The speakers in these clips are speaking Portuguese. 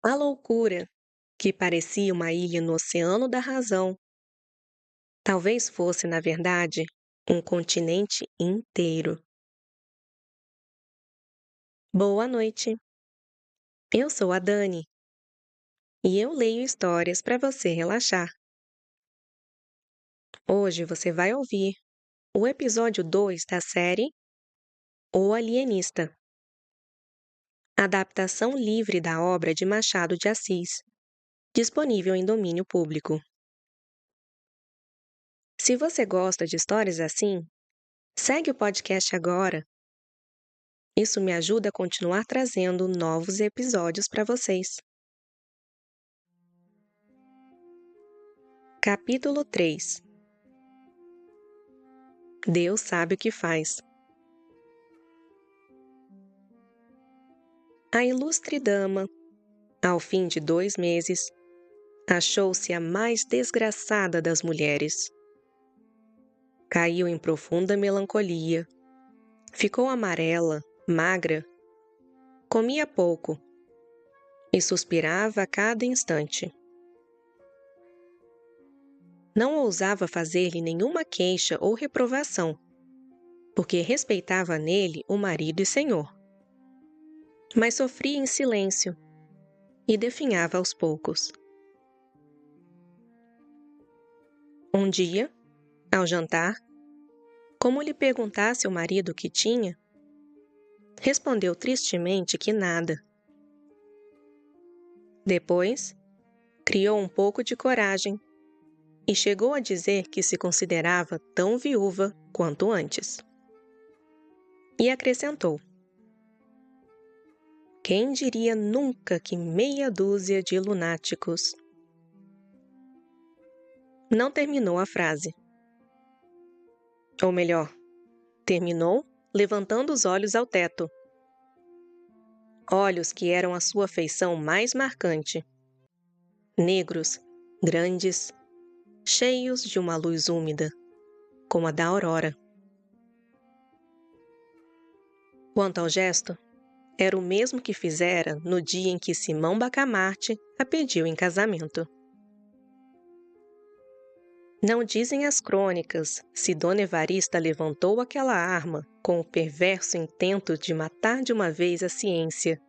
A loucura, que parecia uma ilha no oceano da razão, talvez fosse, na verdade, um continente inteiro. Boa noite. Eu sou a Dani e eu leio histórias para você relaxar. Hoje você vai ouvir o episódio 2 da série O Alienista, adaptação livre da obra de Machado de Assis, disponível em domínio público. Se você gosta de histórias assim, segue o podcast agora. Isso me ajuda a continuar trazendo novos episódios para vocês. Capítulo 3. Deus sabe o que faz. A ilustre dama, ao fim de 2 meses, achou-se a mais desgraçada das mulheres. Caiu em profunda melancolia, ficou amarela, magra, comia pouco e suspirava a cada instante. Não ousava fazer-lhe nenhuma queixa ou reprovação, porque respeitava nele o marido e senhor. Mas sofria em silêncio e definhava aos poucos. Um dia, ao jantar, como lhe perguntasse o marido o que tinha, respondeu tristemente que nada. Depois, criou um pouco de coragem e chegou a dizer que se considerava tão viúva quanto antes. E acrescentou: quem diria nunca que meia dúzia de lunáticos... Não terminou a frase. Ou melhor, terminou levantando os olhos ao teto. Olhos que eram a sua feição mais marcante. Negros, grandes, cheios de uma luz úmida, como a da aurora. Quanto ao gesto, era o mesmo que fizera no dia em que Simão Bacamarte a pediu em casamento. Não dizem as crônicas se Dona Evarista levantou aquela arma com o perverso intento de matar de uma vez a ciência,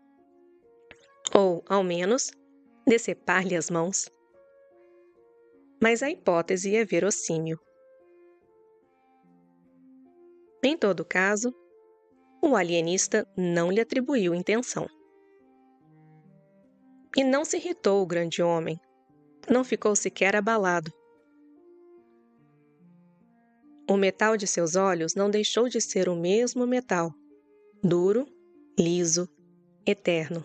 ou, ao menos, decepar-lhe as mãos. Mas a hipótese é verossímil. Em todo caso, o alienista não lhe atribuiu intenção. E não se irritou o grande homem, não ficou sequer abalado. O metal de seus olhos não deixou de ser o mesmo metal, duro, liso, eterno.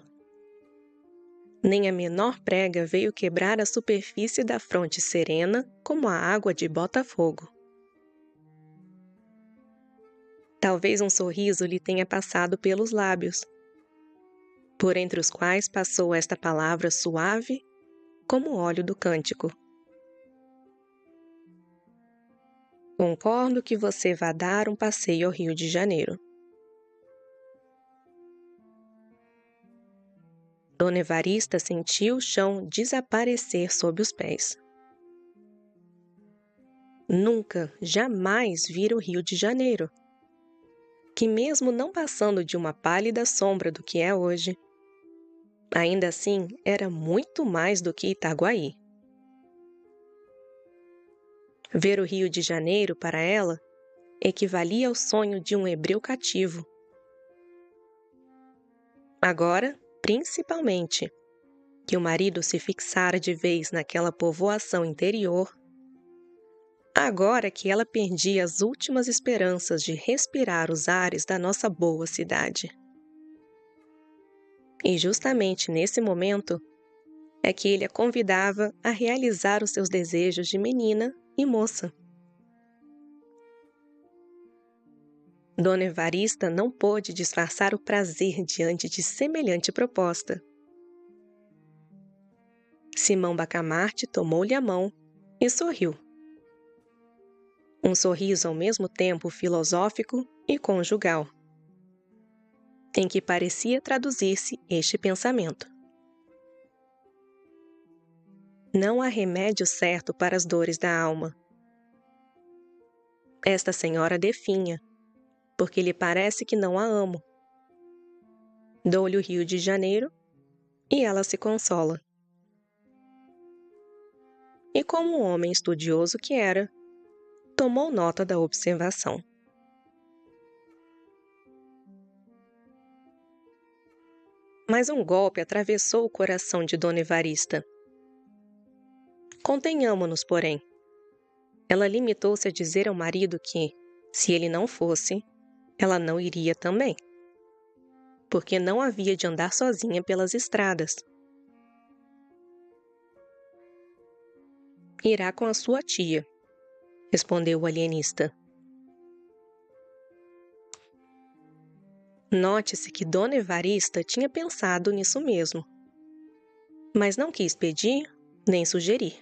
Nem a menor prega veio quebrar a superfície da fronte serena como a água de Botafogo. Talvez um sorriso lhe tenha passado pelos lábios, por entre os quais passou esta palavra suave como o óleo do cântico. Concordo que você vá dar um passeio ao Rio de Janeiro. Dona Evarista sentiu o chão desaparecer sob os pés. Nunca, jamais vira o Rio de Janeiro, que mesmo não passando de uma pálida sombra do que é hoje, ainda assim era muito mais do que Itaguaí. Ver o Rio de Janeiro, para ela, equivalia ao sonho de um hebreu cativo. Agora, principalmente, que o marido se fixara de vez naquela povoação interior, agora que ela perdia as últimas esperanças de respirar os ares da nossa boa cidade. E justamente nesse momento é que ele a convidava a realizar os seus desejos de menina e moça. Dona Evarista não pôde disfarçar o prazer diante de semelhante proposta. Simão Bacamarte tomou-lhe a mão e sorriu. Um sorriso ao mesmo tempo filosófico e conjugal, em que parecia traduzir-se este pensamento: Não há remédio certo para as dores da alma. Esta senhora definha, porque lhe parece que não a amo. Dou-lhe o Rio de Janeiro e ela se consola. E como um homem estudioso que era, tomou nota da observação. Mas um golpe atravessou o coração de Dona Evarista. Contenhamo-nos, porém. Ela limitou-se a dizer ao marido que, se ele não fosse, ela não iria também, porque não havia de andar sozinha pelas estradas. Irá com a sua tia, respondeu o alienista. Note-se que Dona Evarista tinha pensado nisso mesmo, mas não quis pedir nem sugerir.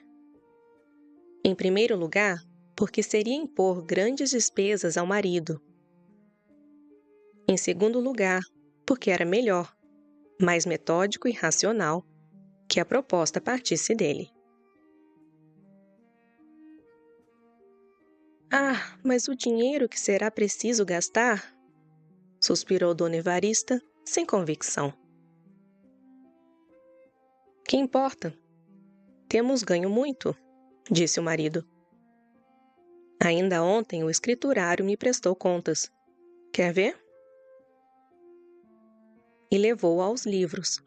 Em primeiro lugar, porque seria impor grandes despesas ao marido. Em segundo lugar, porque era melhor, mais metódico e racional, que a proposta partisse dele. Ah, mas o dinheiro que será preciso gastar? Suspirou Dona Evarista, sem convicção. Que importa? Temos ganho muito, disse o marido. Ainda ontem o escriturário me prestou contas. Quer ver? E levou-o aos livros.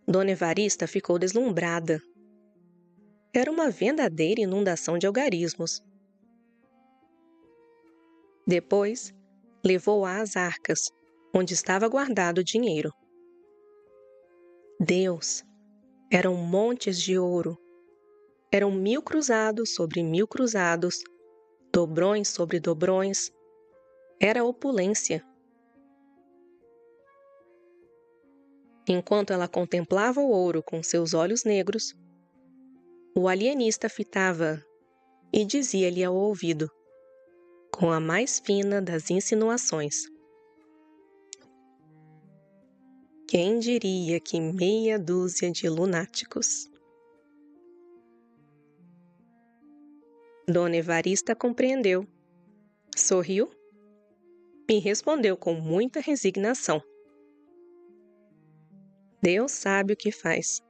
Dona Evarista ficou deslumbrada. Era uma verdadeira inundação de algarismos. Depois, levou-a às arcas, onde estava guardado o dinheiro. Deus! Eram montes de ouro. Eram 1000 cruzados sobre 1000 cruzados, dobrões sobre dobrões. Era opulência. Enquanto ela contemplava o ouro com seus olhos negros, o alienista fitava e dizia-lhe ao ouvido, com a mais fina das insinuações: quem diria que meia dúzia de lunáticos? Dona Evarista compreendeu, sorriu e respondeu com muita resignação: Deus sabe o que faz.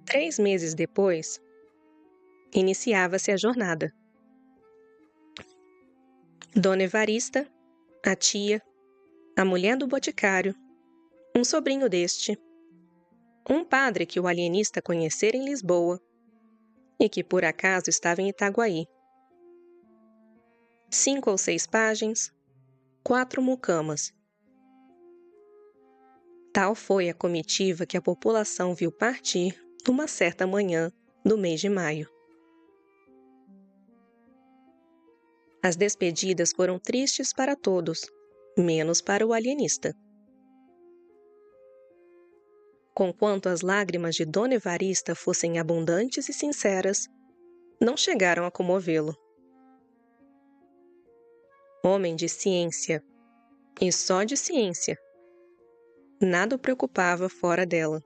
3 meses depois, iniciava-se a jornada. Dona Evarista, a tia, a mulher do boticário, um sobrinho deste, um padre que o alienista conhecera em Lisboa e que por acaso estava em Itaguaí. 5 ou 6 pajens, 4 mucamas. Tal foi a comitiva que a população viu partir numa certa manhã do mês de maio. As despedidas foram tristes para todos, menos para o alienista. Conquanto as lágrimas de Dona Evarista fossem abundantes e sinceras, não chegaram a comovê-lo. Homem de ciência, e só de ciência. Nada o preocupava fora dela.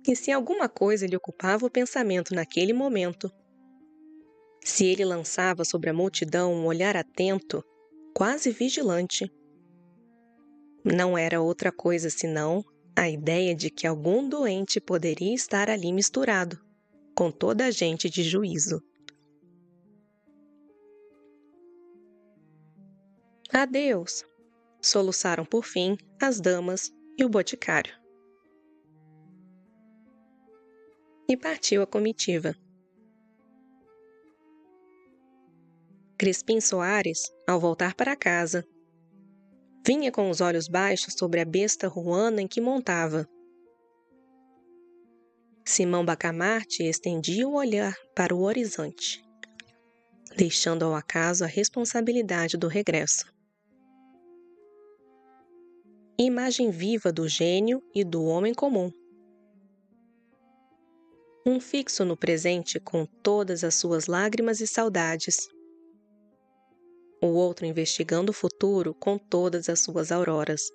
E se alguma coisa lhe ocupava o pensamento naquele momento, se ele lançava sobre a multidão um olhar atento, quase vigilante, não era outra coisa senão a ideia de que algum doente poderia estar ali misturado, com toda a gente de juízo. Adeus! Soluçaram por fim as damas e o boticário. E partiu a comitiva. Crispim Soares, ao voltar para casa, vinha com os olhos baixos sobre a besta ruana em que montava. Simão Bacamarte estendia o olhar para o horizonte, deixando ao acaso a responsabilidade do regresso. Imagem viva do gênio e do homem comum. Um fixo no presente com todas as suas lágrimas e saudades. o outro investigando o futuro com todas as suas auroras.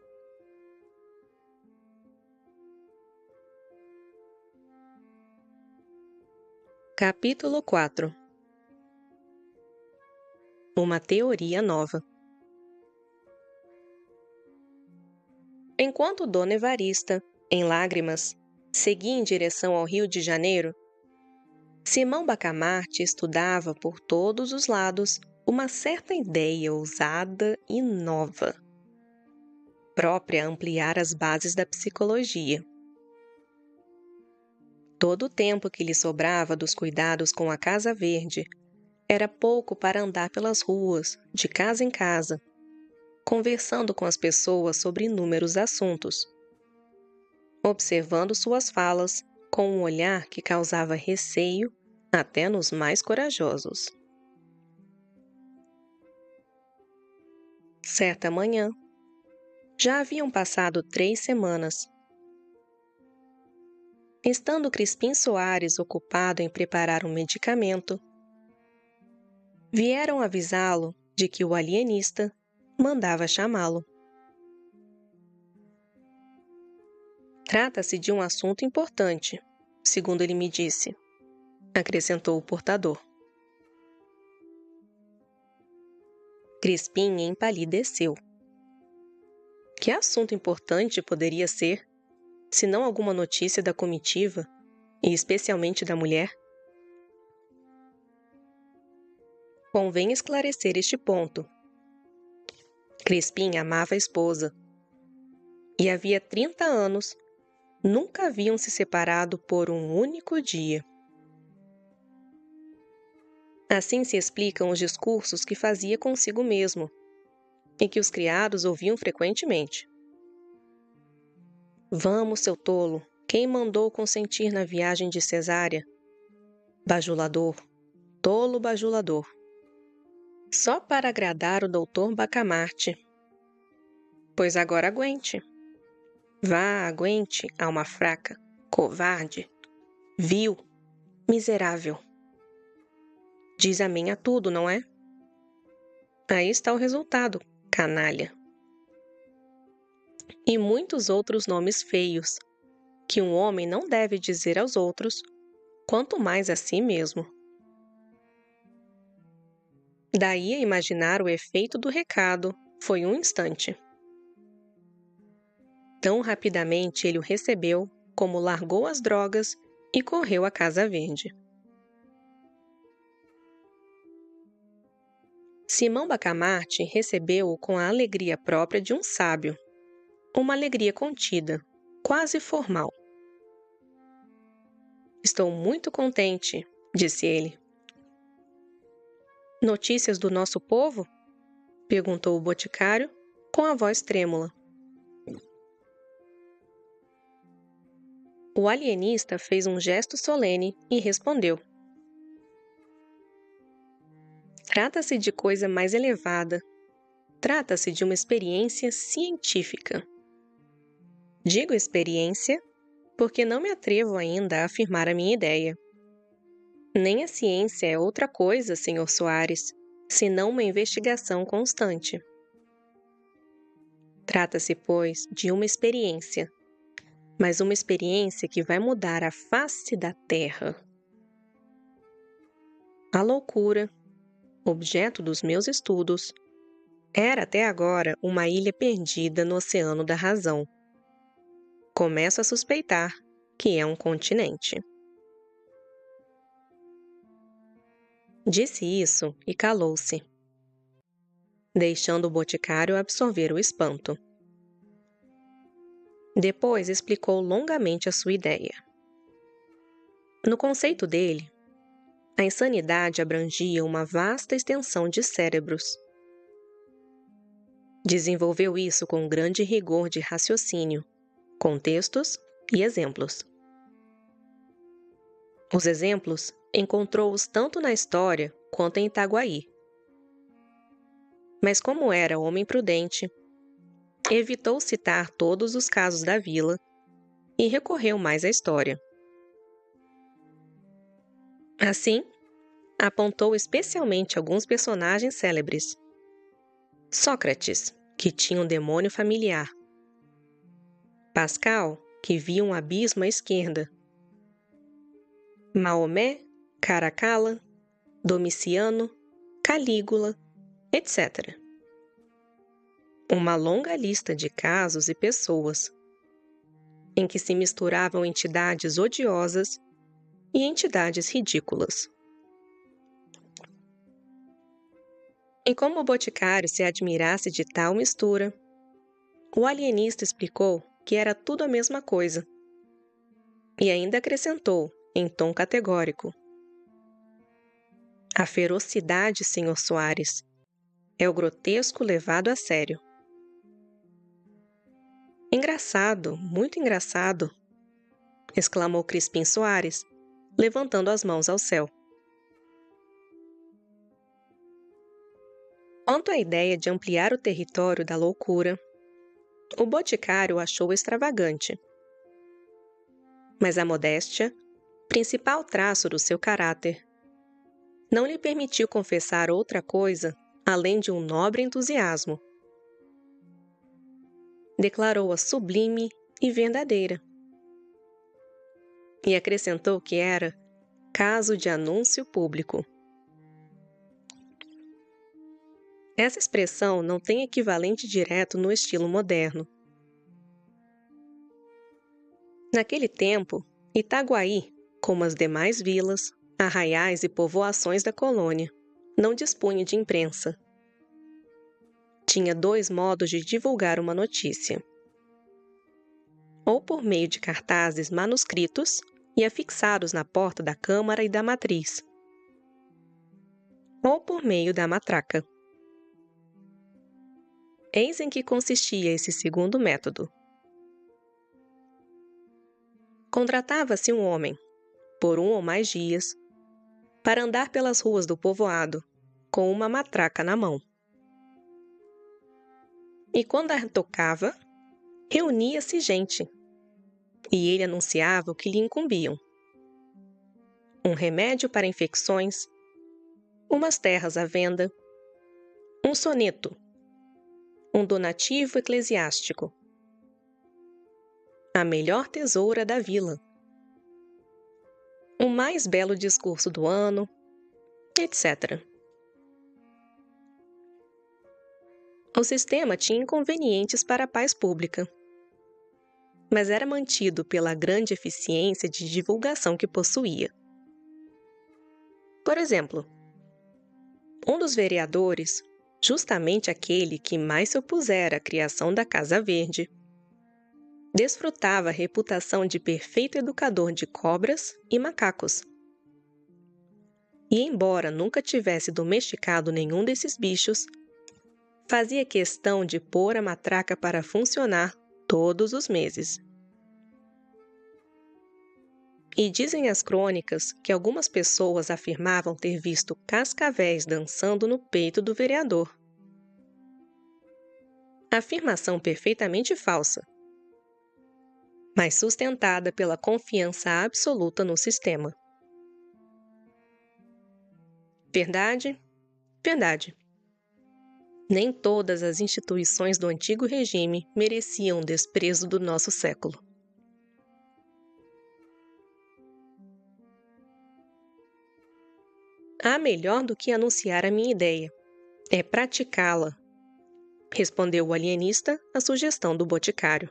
Capítulo 4. Uma teoria nova. Enquanto Dona Evarista, em lágrimas, seguia em direção ao Rio de Janeiro, Simão Bacamarte estudava por todos os lados uma certa ideia ousada e nova, própria a ampliar as bases da psicologia. Todo o tempo que lhe sobrava dos cuidados com a Casa Verde era pouco para andar pelas ruas, de casa em casa, conversando com as pessoas sobre inúmeros assuntos, observando suas falas com um olhar que causava receio até nos mais corajosos. Certa manhã, já haviam passado 3 semanas. Estando Crispim Soares ocupado em preparar um medicamento, vieram avisá-lo de que o alienista mandava chamá-lo. Trata-se de um assunto importante, segundo ele me disse, acrescentou o portador. Crispim empalideceu. Que assunto importante poderia ser, se não alguma notícia da comitiva, e especialmente da mulher? Convém esclarecer este ponto. Crispim amava a esposa, e havia 30 anos nunca haviam se separado por um único dia. Assim se explicam os discursos que fazia consigo mesmo, e que os criados ouviam frequentemente. Vamos, seu tolo, quem mandou consentir na viagem de Cesária? Bajulador, tolo bajulador. Só para agradar o doutor Bacamarte. Pois agora aguente. Vá, aguente, alma fraca, covarde, vil, miserável. Diz amém a tudo, não é? Aí está o resultado, canalha. E muitos outros nomes feios, que um homem não deve dizer aos outros, quanto mais a si mesmo. Daí a imaginar o efeito do recado foi um instante. Tão rapidamente ele o recebeu, como largou as drogas e correu à Casa Verde. Simão Bacamarte recebeu-o com a alegria própria de um sábio, uma alegria contida, quase formal. Estou muito contente, disse ele. Notícias do nosso povo? Perguntou o boticário, com a voz trêmula. O alienista fez um gesto solene e respondeu. Trata-se de coisa mais elevada. Trata-se de uma experiência científica. Digo experiência porque não me atrevo ainda a afirmar a minha ideia. Nem a ciência é outra coisa, Sr. Soares, senão uma investigação constante. Trata-se, pois, de uma experiência, mas uma experiência que vai mudar a face da Terra. A loucura, objeto dos meus estudos, era até agora uma ilha perdida no oceano da razão. Começo a suspeitar que é um continente. Disse isso e calou-se, deixando o boticário absorver o espanto. Depois explicou longamente a sua ideia. No conceito dele, a insanidade abrangia uma vasta extensão de cérebros. Desenvolveu isso com grande rigor de raciocínio, contextos e exemplos. Os exemplos encontrou-os tanto na história quanto em Itaguaí. Mas como era homem prudente, evitou citar todos os casos da vila e recorreu mais à história. Assim, apontou especialmente alguns personagens célebres, Sócrates, que tinha um demônio familiar. Pascal, que via um abismo à esquerda. Maomé, Caracalla, Domiciano, Calígula, etc. Uma longa lista de casos e pessoas em que se misturavam entidades odiosas e entidades ridículas. E como o boticário se admirasse de tal mistura, o alienista explicou que era tudo a mesma coisa. E ainda acrescentou, em tom categórico: a ferocidade, Sr. Soares, é o grotesco levado a sério. Engraçado, muito engraçado, exclamou Crispim Soares, levantando as mãos ao céu. Quanto à ideia de ampliar o território da loucura, o boticário achou extravagante. Mas a modéstia, principal traço do seu caráter, não lhe permitiu confessar outra coisa além de um nobre entusiasmo. Declarou-a sublime e verdadeira. E acrescentou que era caso de anúncio público. Essa expressão não tem equivalente direto no estilo moderno. Naquele tempo, Itaguaí, como as demais vilas, arraiais e povoações da colônia, não dispunha de imprensa. Tinha dois modos de divulgar uma notícia: ou por meio de cartazes manuscritos e afixados na porta da Câmara e da Matriz, ou por meio da matraca. Eis em que consistia esse segundo método. Contratava-se um homem, por um ou mais dias, para andar pelas ruas do povoado, com uma matraca na mão. E quando a tocava, reunia-se gente, e ele anunciava o que lhe incumbiam: um remédio para infecções, umas terras à venda, um soneto, um donativo eclesiástico, a melhor tesoura da vila, o mais belo discurso do ano, etc. O sistema tinha inconvenientes para a paz pública, mas era mantido pela grande eficiência de divulgação que possuía. Por exemplo, um dos vereadores, justamente aquele que mais se opusera à criação da Casa Verde, desfrutava a reputação de perfeito educador de cobras e macacos. E embora nunca tivesse domesticado nenhum desses bichos, fazia questão de pôr a matraca para funcionar todos os meses. E dizem as crônicas que algumas pessoas afirmavam ter visto cascavéis dançando no peito do vereador. Afirmação perfeitamente falsa, mas sustentada pela confiança absoluta no sistema. Verdade? Verdade. Nem todas as instituições do antigo regime mereciam o desprezo do nosso século. Há melhor do que anunciar a minha ideia. É praticá-la, respondeu o alienista à sugestão do boticário.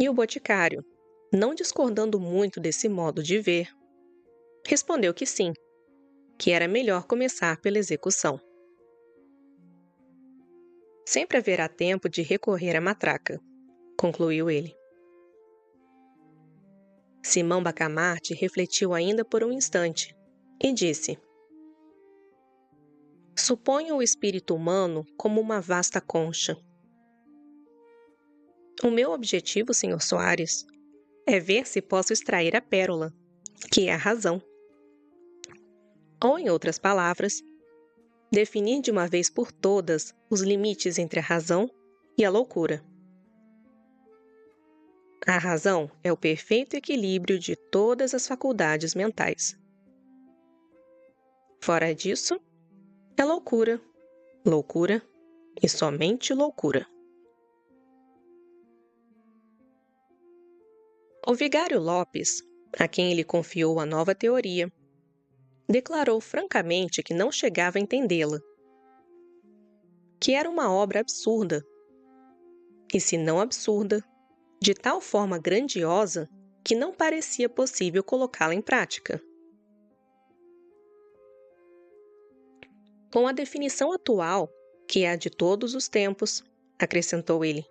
E o boticário, não discordando muito desse modo de ver, respondeu que sim, que era melhor começar pela execução. Sempre haverá tempo de recorrer à matraca, concluiu ele. Simão Bacamarte refletiu ainda por um instante e disse: suponho o espírito humano como uma vasta concha. O meu objetivo, Sr. Soares, é ver se posso extrair a pérola, que é a razão. Ou, em outras palavras, definir de uma vez por todas os limites entre a razão e a loucura. A razão é o perfeito equilíbrio de todas as faculdades mentais. Fora disso, é loucura Loucura e somente loucura. O vigário Lopes, a quem ele confiou a nova teoria, declarou francamente que não chegava a entendê-la, que era uma obra absurda, e se não absurda, de tal forma grandiosa que não parecia possível colocá-la em prática. Com a definição atual, que é a de todos os tempos, acrescentou ele,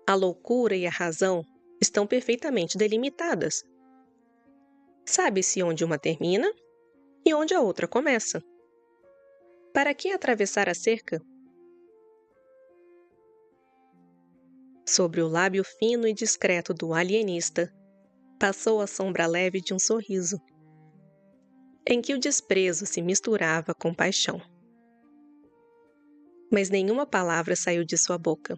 a loucura e a razão estão perfeitamente delimitadas. Sabe-se onde uma termina e onde a outra começa. Para que atravessar a cerca? Sobre o lábio fino e discreto do alienista, passou a sombra leve de um sorriso, em que o desprezo se misturava com paixão. Mas nenhuma palavra saiu de sua boca.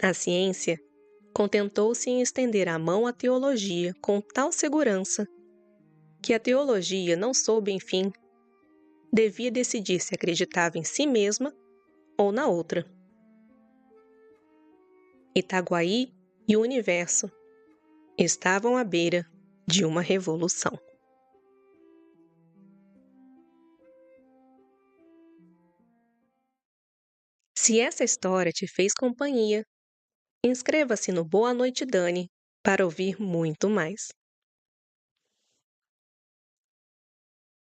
A ciência contentou-se em estender a mão à teologia com tal segurança que a teologia não soube, enfim, devia decidir se acreditava em si mesma ou na outra. Itaguaí e o universo estavam à beira de uma revolução. Se essa história te fez companhia, inscreva-se no Boa Noite Dani para ouvir muito mais.